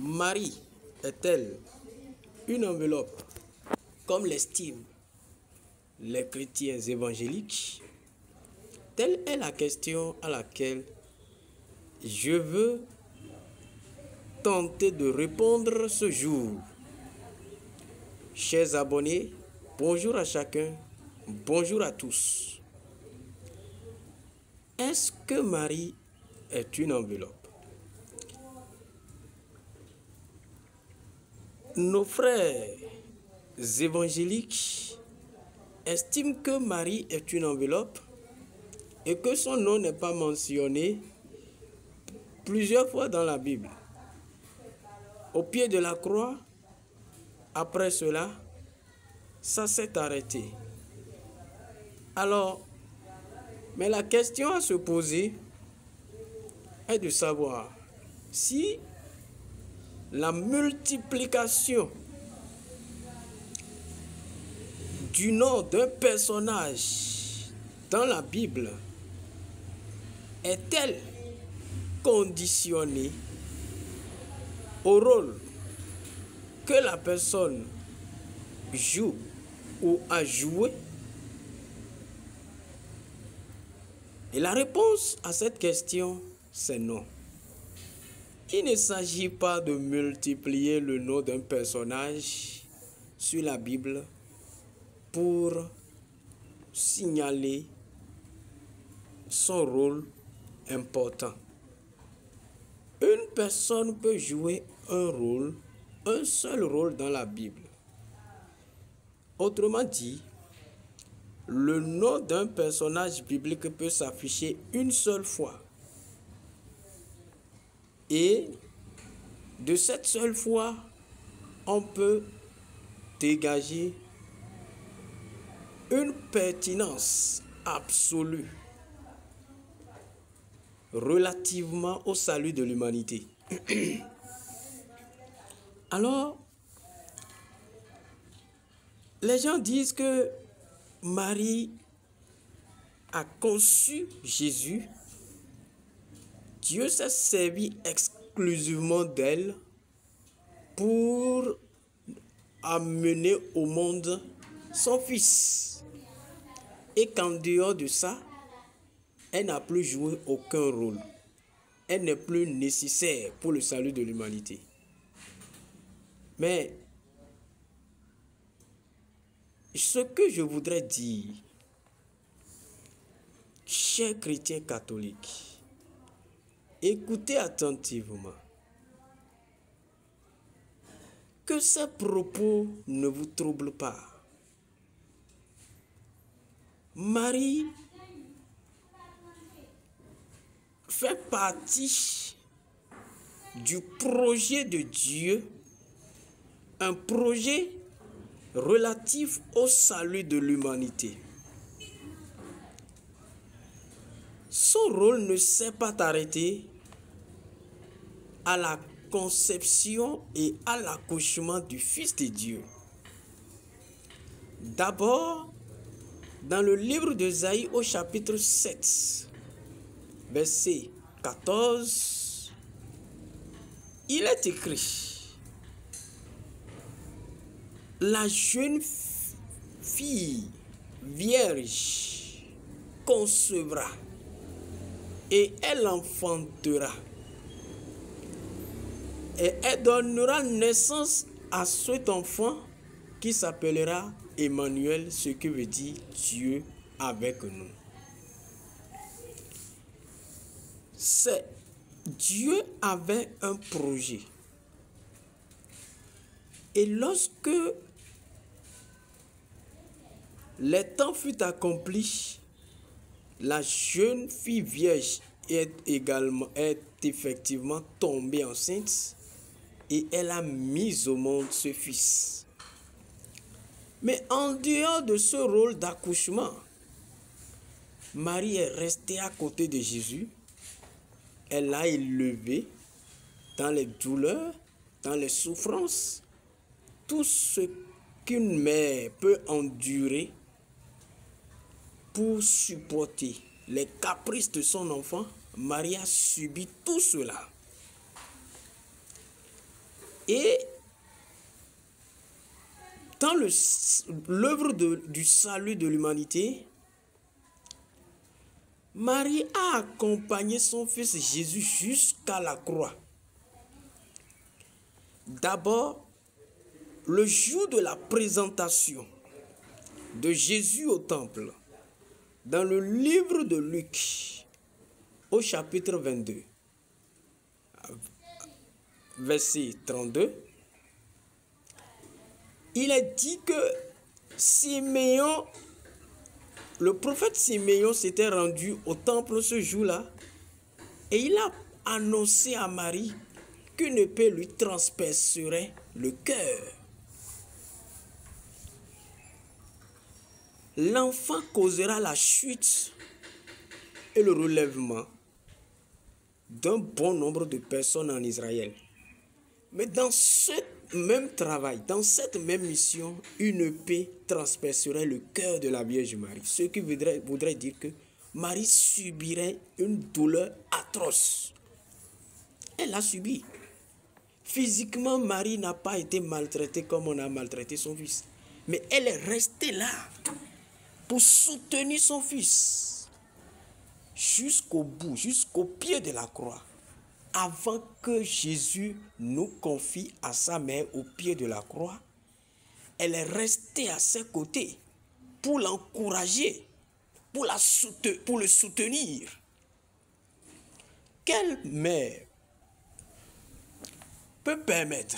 Marie est-elle une enveloppe comme l'estiment les chrétiens évangéliques? Telle est la question à laquelle je veux tenter de répondre ce jour. Chers abonnés, bonjour à chacun, bonjour à tous. Est-ce que Marie est une enveloppe? Nos frères évangéliques estiment que Marie est une enveloppe et que son nom n'est pas mentionné plusieurs fois dans la Bible. Au pied de la croix, après cela, ça s'est arrêté. Alors, mais la question à se poser est de savoir si la multiplication du nom d'un personnage dans la Bible est-elle conditionnée au rôle que la personne joue ou a joué? Et la réponse à cette question, c'est non. Il ne s'agit pas de multiplier le nom d'un personnage sur la Bible pour signaler son rôle important. Une personne peut jouer un seul rôle dans la Bible. Autrement dit, le nom d'un personnage biblique peut s'afficher une seule fois. Et de cette seule fois, on peut dégager une pertinence absolue relativement au salut de l'humanité. Alors, les gens disent que Marie a conçu Jésus. Dieu s'est servi exclusivement d'elle pour amener au monde son fils. Et qu'en dehors de ça, elle n'a plus joué aucun rôle. Elle n'est plus nécessaire pour le salut de l'humanité. Mais ce que je voudrais dire, chers chrétiens catholiques, écoutez attentivement. Que ces propos ne vous troublent pas. Marie fait partie du projet de Dieu, un projet relatif au salut de l'humanité. Son rôle ne s'est pas arrêté à la conception et à l'accouchement du Fils de Dieu. D'abord, dans le livre d'Ésaïe au chapitre 7, verset 14, il est écrit: la jeune fille vierge concevra et elle enfantera. Et elle donnera naissance à cet enfant qui s'appellera Emmanuel, ce qui veut dire Dieu avec nous. Dieu avait un projet. Et lorsque le temps fut accompli, la jeune fille vierge est effectivement tombée enceinte et elle a mis au monde ce fils. Mais en dehors de ce rôle d'accouchement, Marie est restée à côté de Jésus. Elle l'a élevé dans les douleurs, dans les souffrances, tout ce qu'une mère peut endurer pour supporter les caprices de son enfant. Marie a subi tout cela. Et dans l'œuvre du salut de l'humanité, Marie a accompagné son fils Jésus jusqu'à la croix. D'abord, le jour de la présentation de Jésus au temple, dans le livre de Luc, au chapitre 22, verset 32, il est dit que Siméon, le prophète Siméon s'était rendu au temple ce jour-là et il a annoncé à Marie qu'une épée lui transpercerait le cœur. L'enfant causera la chute et le relèvement d'un bon nombre de personnes en Israël. Mais dans ce même travail, dans cette même mission, une épée transpercerait le cœur de la Vierge Marie. Ce qui voudrait dire que Marie subirait une douleur atroce. Elle l'a subi. Physiquement, Marie n'a pas été maltraitée comme on a maltraité son fils. Mais elle est restée là pour soutenir son fils jusqu'au bout, jusqu'au pied de la croix. Avant que Jésus nous confie à sa mère au pied de la croix, elle est restée à ses côtés pour l'encourager, pour le soutenir. Quelle mère peut permettre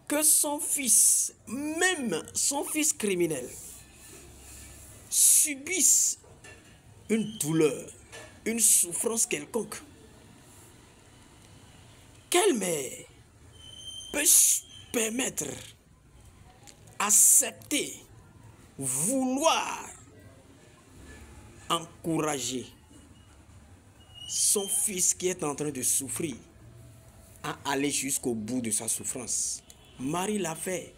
que son fils, même son fils criminel, subisse une douleur, une souffrance quelconque? Quelle mère peut permettre, accepter, vouloir encourager son fils qui est en train de souffrir à aller jusqu'au bout de sa souffrance? Marie l'a fait.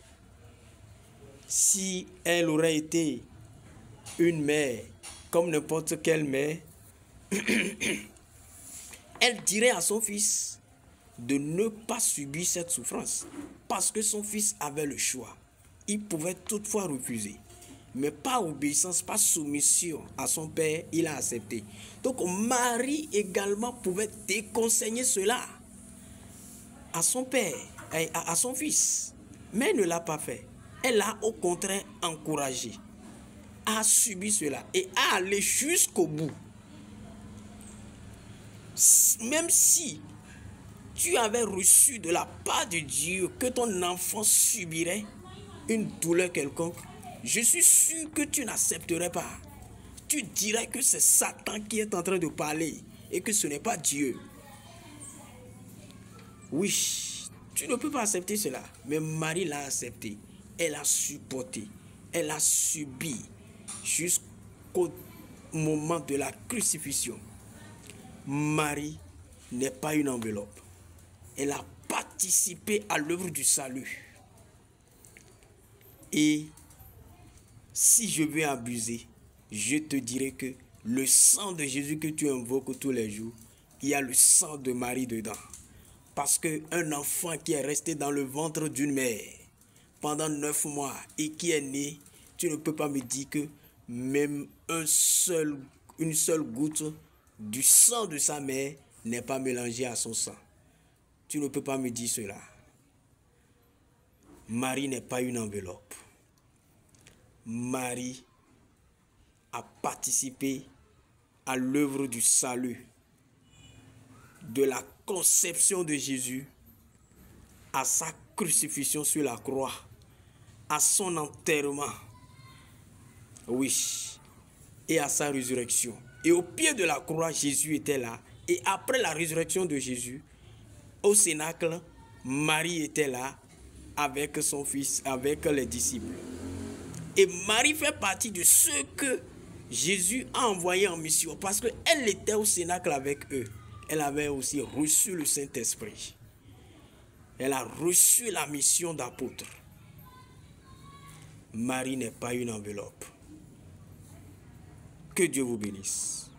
Si elle aurait été une mère comme n'importe quelle mère, elle dirait à son fils de ne pas subir cette souffrance parce que son fils avait le choix. Il pouvait toutefois refuser, mais par obéissance, par soumission à son père, il a accepté. Donc Marie également pouvait déconseiller cela à son père, à son fils, mais elle ne l'a pas fait. Elle l'a au contraire encouragé à subir cela et à aller jusqu'au bout. Même si tu avais reçu de la part de Dieu que ton enfant subirait une douleur quelconque, je suis sûr que tu n'accepterais pas. Tu dirais que c'est Satan qui est en train de parler et que ce n'est pas Dieu. Oui, tu ne peux pas accepter cela. Mais Marie l'a accepté. Elle a supporté. Elle a subi jusqu'au moment de la crucifixion. Marie n'est pas une enveloppe. Elle a participé à l'œuvre du salut. Et si je veux abuser, je te dirai que le sang de Jésus que tu invoques tous les jours, il y a le sang de Marie dedans. Parce qu'un enfant qui est resté dans le ventre d'une mère pendant 9 mois et qui est né, tu ne peux pas me dire que même une seule goutte du sang de sa mère n'est pas mélangée à son sang. Tu ne peux pas me dire cela. Marie n'est pas une enveloppe. Marie a participé à l'œuvre du salut, de la conception de Jésus à sa crucifixion sur la croix, à son enterrement, oui, et à sa résurrection. Et au pied de la croix, Jésus était là. Et après la résurrection de Jésus, au cénacle, Marie était là avec son fils, avec les disciples. Et Marie fait partie de ceux que Jésus a envoyés en mission parce qu'elle était au cénacle avec eux. Elle avait aussi reçu le Saint-Esprit. Elle a reçu la mission d'apôtre. Marie n'est pas une enveloppe. Que Dieu vous bénisse.